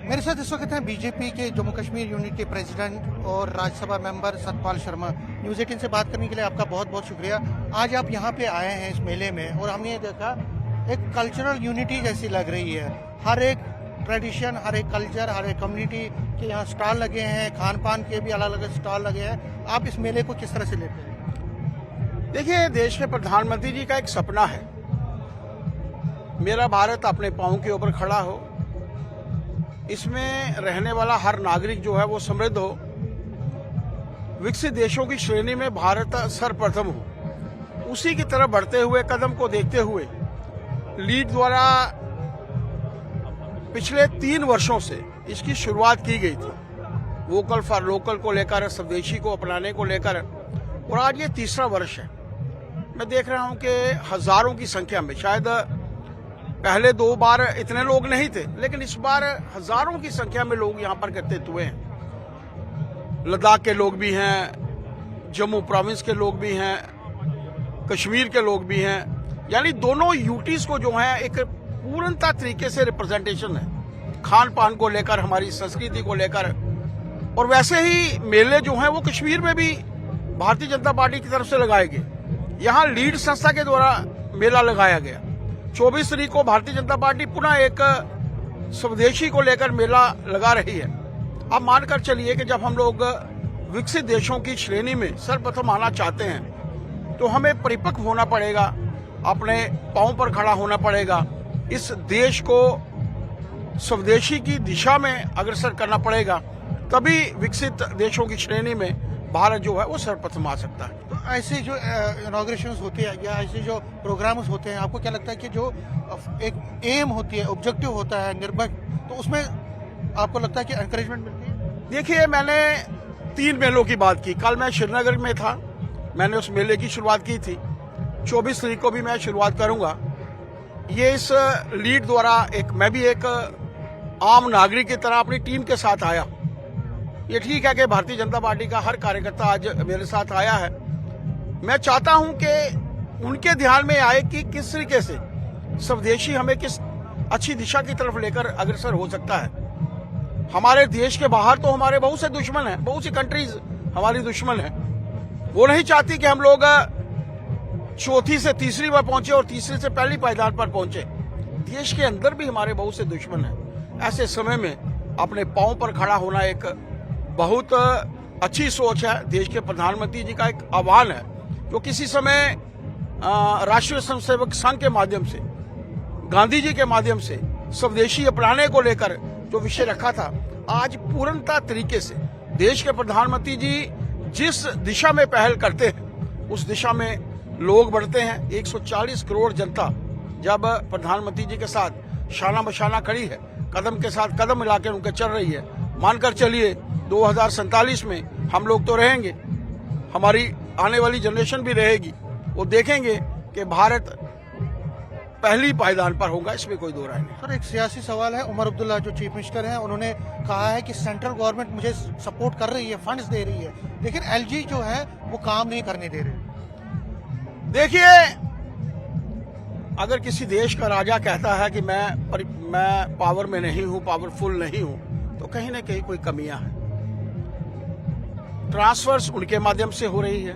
मेरे साथ इस वक्त हैं बीजेपी के जम्मू कश्मीर यूनिट के प्रेसिडेंट और राज्यसभा मेंबर सतपाल शर्मा। न्यूज़ 18 से बात करने के लिए आपका बहुत बहुत शुक्रिया। आज आप यहाँ पे आए हैं इस मेले में और हमने ये देखा एक कल्चरल यूनिटी जैसी लग रही है। हर एक ट्रेडिशन, हर एक कल्चर, हर एक कम्युनिटी के यहाँ स्टॉल लगे हैं, खान पान के भी अलग अलग स्टॉल लगे हैं। आप इस मेले को किस तरह से लेते हैं? देखिए, देश के प्रधानमंत्री जी का एक सपना है, मेरा भारत अपने पांव के ऊपर खड़ा हो, इसमें रहने वाला हर नागरिक जो है वो समृद्ध हो, विकसित देशों की श्रेणी में भारत सर्वप्रथम हो। उसी की तरफ बढ़ते हुए कदम को देखते हुए लीड द्वारा पिछले 3 वर्षों से इसकी शुरुआत की गई थी, वोकल फॉर लोकल को लेकर, स्वदेशी को अपनाने को लेकर, और आज ये 3रा वर्ष है। मैं देख रहा हूं कि हजारों की संख्या में, शायद पहले 2 बार इतने लोग नहीं थे, लेकिन इस बार हजारों की संख्या में लोग यहाँ पर एकत्रित हुए हैं। लद्दाख के लोग भी हैं, जम्मू प्रोविंस के लोग भी हैं, कश्मीर के लोग भी हैं, यानी दोनों यूटीज को जो है एक पूर्णता तरीके से रिप्रेजेंटेशन है, खान पान को लेकर, हमारी संस्कृति को लेकर। और वैसे ही मेले जो हैं वो कश्मीर में भी भारतीय जनता पार्टी की तरफ से लगाए गए। यहाँ लीड संस्था के द्वारा मेला लगाया गया। 24 तारीख को भारतीय जनता पार्टी पुनः एक स्वदेशी को लेकर मेला लगा रही है। अब मानकर चलिए कि जब हम लोग विकसित देशों की श्रेणी में सर्वप्रथम आना चाहते हैं तो हमें परिपक्व होना पड़ेगा, अपने पांव पर खड़ा होना पड़ेगा, इस देश को स्वदेशी की दिशा में अग्रसर करना पड़ेगा, तभी विकसित देशों की श्रेणी में भारत जो है वो सर्वप्रथम आ सकता है। तो ऐसे जो इनॉग्रेशंस होते हैं या ऐसे जो प्रोग्राम्स होते हैं, आपको क्या लगता है कि जो एक एम होती है, ऑब्जेक्टिव होता है निर्भर, तो उसमें आपको लगता है कि एनकरेजमेंट मिलती है? देखिए, मैंने 3 मेलों की बात की। कल मैं श्रीनगर में था, मैंने उस मेले की शुरुआत की थी। 24 तारीख को भी मैं शुरुआत करूंगा। ये इस लीड द्वारा मैं भी एक आम नागरिक की तरह अपनी टीम के साथ आया। ये ठीक है कि भारतीय जनता पार्टी का हर कार्यकर्ता आज मेरे साथ आया है। मैं चाहता हूं कि उनके ध्यान में आए कि किस तरीके से स्वदेशी हमें किस अच्छी दिशा की तरफ लेकर अग्रसर हो सकता है। हमारे देश के बाहर तो हमारे बहुत से दुश्मन हैं, बहुत सी कंट्रीज हमारी दुश्मन है। वो नहीं चाहती कि हम लोग 4थी से 3री पर पहुंचे और 3री से पहली पायदान पर पहुंचे। देश के अंदर भी हमारे बहुत से दुश्मन हैं। ऐसे समय में अपने पांव पर खड़ा होना एक बहुत अच्छी सोच है। देश के प्रधानमंत्री जी का एक आह्वान है, जो किसी समय राष्ट्रीय स्वयंसेवक संघ के माध्यम से, गांधी जी के माध्यम से स्वदेशी अपनाने को लेकर जो विषय रखा था, आज पूर्णता तरीके से देश के प्रधानमंत्री जी जिस दिशा में पहल करते हैं उस दिशा में लोग बढ़ते हैं। 140 करोड़ जनता जब प्रधानमंत्री जी के साथ शाना बशाना खड़ी है, कदम के साथ कदम मिलाकर उनके चल रही है, मानकर चलिए 2047 में हम लोग तो रहेंगे, हमारी आने वाली जनरेशन भी रहेगी। वो देखेंगे कि भारत पहली पायदान पर होगा, इसमें कोई दो राय नहीं। सर, एक सियासी सवाल है। उमर अब्दुल्ला जो चीफ मिनिस्टर हैं, उन्होंने कहा है कि सेंट्रल गवर्नमेंट मुझे सपोर्ट कर रही है, फंड्स दे रही है, लेकिन एलजी जो है वो काम नहीं करने दे रहे। देखिए, अगर किसी देश का राजा कहता है कि मैं पावर में नहीं हूं, पावरफुल नहीं हूं, तो कहीं ना कहीं कोई कमियां हैं। ट्रांसफर्स उनके माध्यम से हो रही है,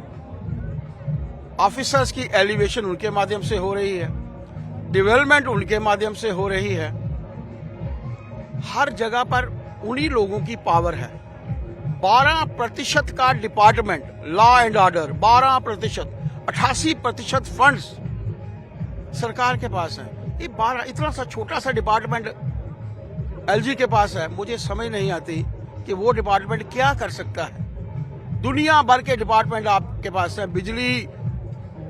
ऑफिसर्स की एलिवेशन उनके माध्यम से हो रही है, डेवलपमेंट उनके माध्यम से हो रही है। हर जगह पर उन्हीं लोगों की पावर है। 12% का department law and order, 12%, 88% funds सरकार के पास है। ये 12 इतना सा छोटा सा डिपार्टमेंट एलजी के पास है। मुझे समझ नहीं आती कि वो डिपार्टमेंट क्या कर सकता है। दुनिया भर के डिपार्टमेंट आपके पास है। बिजली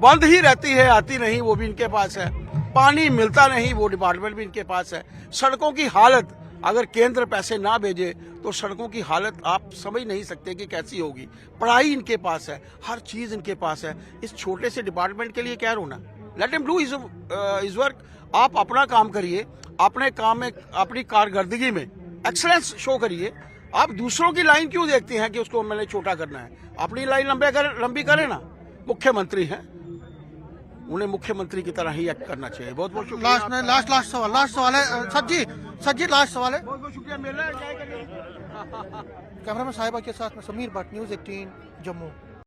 बंद ही रहती है, आती नहीं, वो भी इनके पास है। पानी मिलता नहीं, वो डिपार्टमेंट भी इनके पास है। सड़कों की हालत, अगर केंद्र पैसे ना भेजे तो सड़कों की हालत आप समझ नहीं सकते कि कैसी होगी। पढ़ाई इनके पास है, हर चीज इनके पास है। इस छोटे से डिपार्टमेंट के लिए क्या रोना? Let him do his work. आप अपना काम करिए, अपने काम में, अपनी कारकर्दगी में एक्सेलेंस शो करिए। आप दूसरों की लाइन क्यों देखते हैं कि उसको मैंने छोटा करना है? अपनी लाइन लंबी करें ना। मुख्यमंत्री हैं, उन्हें मुख्यमंत्री की तरह ही एक्ट करना चाहिए। बहुत बहुत शुक्रिया। लास्ट सवाल है सर जी लास्ट सवाल है। बहुत बहुत शुक्रिया। मेला कैमरामैन साहिबा के साथ में समीर भट्ट, न्यूज़ 18 जम्मू।